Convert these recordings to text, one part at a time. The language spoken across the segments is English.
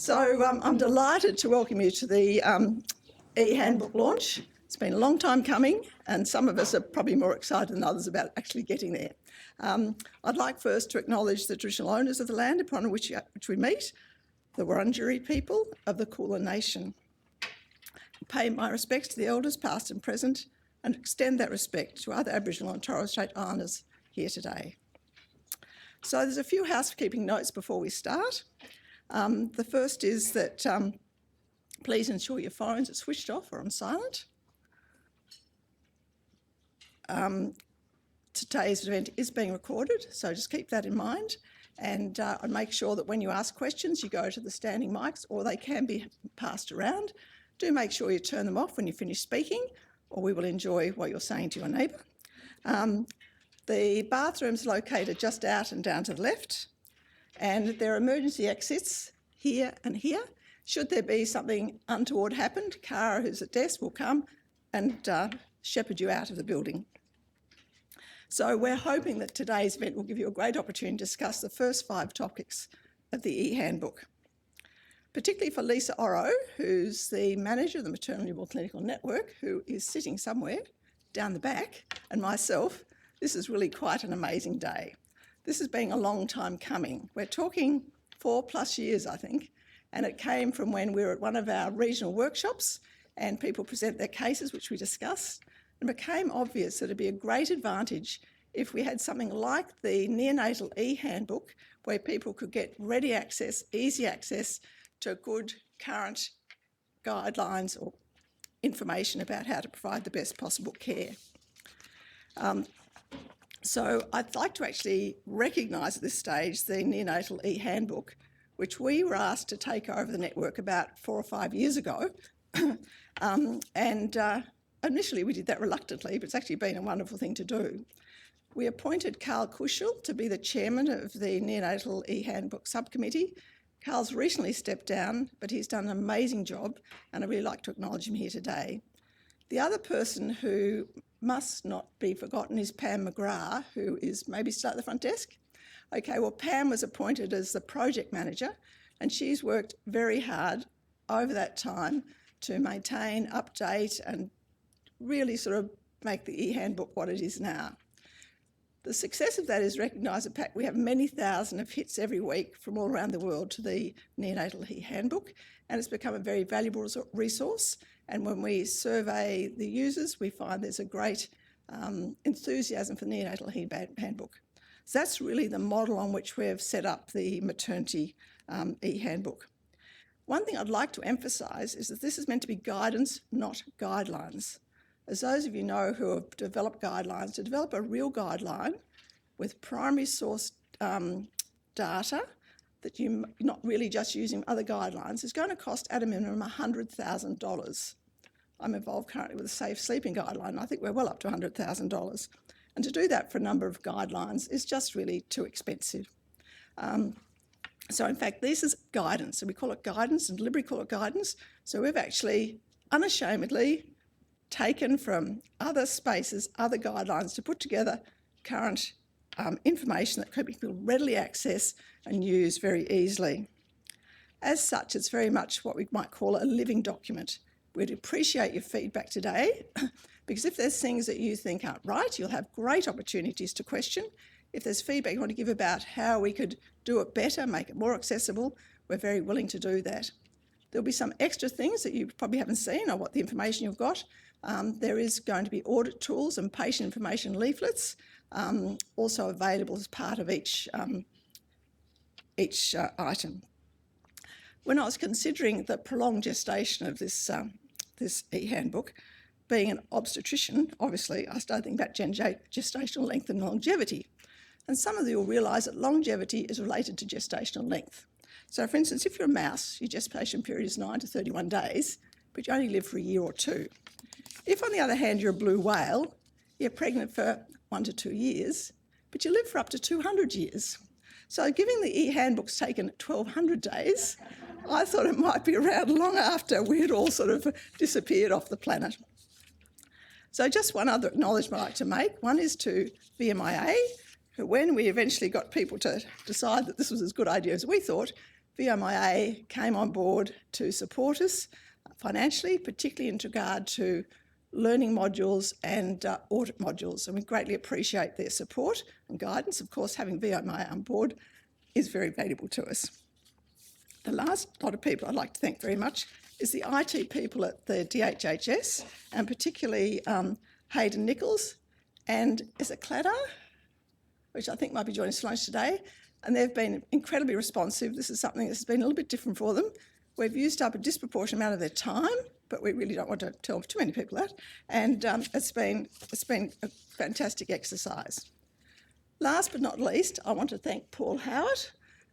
So I'm delighted to welcome you to the ehandbook launch. It's been a long time coming, and some of us are probably more excited than others about actually getting there. I'd like first to acknowledge the traditional owners of the land upon which we meet, the Wurundjeri people of the Kulin Nation. Pay my respects to the elders past and present, and extend that respect to other Aboriginal and Torres Strait Islanders here today. So there's a few housekeeping notes before we start. The first is that please ensure your phones are switched off or on silent. Today's event is being recorded, so just keep that in mind, and make sure that when you ask questions you go to the standing mics, or they can be passed around. Do make sure you turn them off when you finish speaking, or we will enjoy what you're saying to your neighbour. The bathroom's located just out and down to the left, and there are emergency exits here and here. Should there be something untoward happen, Cara, who's at desk, will come and shepherd you out of the building. So we're hoping that today's event will give you a great opportunity to discuss the first 5 topics of the ehandbook. Particularly for Lisa Oro, who's the manager of the Maternity Clinical Network, who is sitting somewhere down the back, and myself, this is really quite an amazing day. This has been a long time coming. We're talking 4+ years, I think, and it came from when we were at one of our regional workshops and people present their cases, which we discussed, and it became obvious that it'd be a great advantage if we had something like the neonatal ehandbook, where people could get ready access, easy access to good current guidelines or information about how to provide the best possible care. So I'd like to actually recognise at this stage the neonatal ehandbook, which we were asked to take over the network about 4 or 5 years ago. Initially we did that reluctantly, but it's actually been a wonderful thing to do. We appointed Carl Kuschel to be the chairman of the neonatal ehandbook subcommittee. Carl's recently stepped down, but he's done an amazing job, and I'd really like to acknowledge him here today. The other person who must not be forgotten is Pam McGrath, who is maybe still at the front desk. Okay, well, Pam was appointed as the project manager, and she's worked very hard over that time to maintain, update, and really sort of make the ehandbook what it is now. The success of that is recognised. In fact, we have many thousand of hits every week from all around the world to the neonatal ehandbook, and it's become a very valuable resource. And when we survey the users, we find there's a great enthusiasm for the neonatal handbook. So that's really the model on which we've set up the maternity ehandbook. One thing I'd like to emphasise is that this is meant to be guidance, not guidelines. As those of you know who have developed guidelines, to develop a real guideline with primary source data that you're not really just using other guidelines is going to cost at a minimum $100,000. I'm involved currently with a safe sleeping guideline, and I think we're well up to $100,000. And to do that for a number of guidelines is just really too expensive. So in fact, this is guidance, and we call it guidance, and deliberately call it guidance. So we've actually unashamedly taken from other spaces, other guidelines to put together current information that people readily access and use very easily. As such, it's very much what we might call a living document. We'd appreciate your feedback today, because if there's things that you think aren't right, you'll have great opportunities to question. If there's feedback you want to give about how we could do it better, make it more accessible, we're very willing to do that. There'll be some extra things that you probably haven't seen or what the information you've got. There is going to be audit tools and patient information leaflets also available as part of each item. When I was considering the prolonged gestation of this ehandbook, being an obstetrician, obviously I started thinking about gestational length and longevity. And some of you will realise that longevity is related to gestational length. So for instance, if you're a mouse, your gestation period is 9 to 31 days, but you only live for a year or 2. If, on the other hand, you're a blue whale, you're pregnant for 1 to 2 years, but you live for up to 200 years. So given the ehandbook's taken 1,200 days, I thought it might be around long after we had all sort of disappeared off the planet. So just one other acknowledgement I'd like to make. One is to VMIA, who, when we eventually got people to decide that this was as good idea as we thought, VMIA came on board to support us financially, particularly in regard to learning modules and audit modules, and we greatly appreciate their support and guidance. Of course, having VMIA on board is very valuable to us. The last lot of people I'd like to thank very much is the IT people at the DHHS, and particularly Hayden Nichols and is it Cladar, which I think might be joining us for lunch today, and they've been incredibly responsive. This is something that's been a little bit different for them. We've used up a disproportionate amount of their time, but we really don't want to tell too many people that, and it's been a fantastic exercise. Last but not least, I want to thank Paul Howard,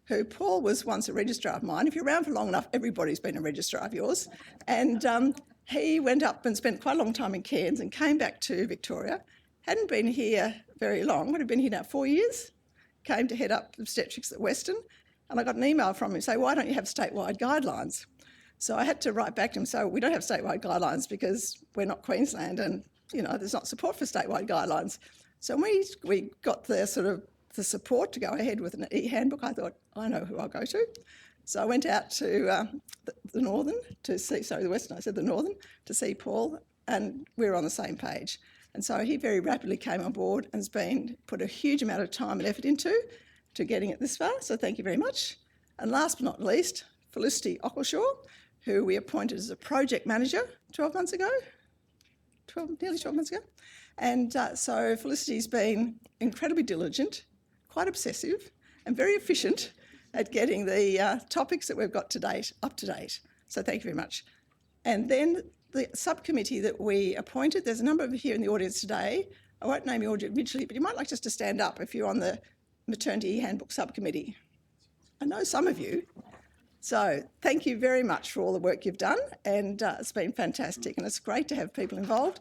who Paul was once a registrar of mine. If you're around for long enough, everybody's been a registrar of yours. And he went up and spent quite a long time in Cairns and came back to Victoria. Hadn't been here very long, would have been here now 4 years. Came to head up obstetrics at Western. And I got an email from him saying, why don't you have statewide guidelines? So I had to write back to him, so we don't have statewide guidelines because we're not Queensland and, you know, there's not support for statewide guidelines. So we got the support to go ahead with an e-handbook. I thought, I know who I'll go to. So I went out to the Northern to see, sorry, the Western, I said the Northern, to see Paul, and we were on the same page. And so he very rapidly came on board and has put a huge amount of time and effort into getting it this far. So thank you very much. And last but not least, Felicity Ockleshaw, who we appointed as a project manager 12 months ago, nearly 12 months ago. And so Felicity's been incredibly diligent, quite obsessive and very efficient at getting the topics that we've got to date up to date. So thank you very much. And then the subcommittee that we appointed, there's a number of you here in the audience today. I won't name you individually, but you might like just to stand up if you're on the Maternity ehandbook subcommittee. I know some of you. So thank you very much for all the work you've done, and it's been fantastic, and it's great to have people involved.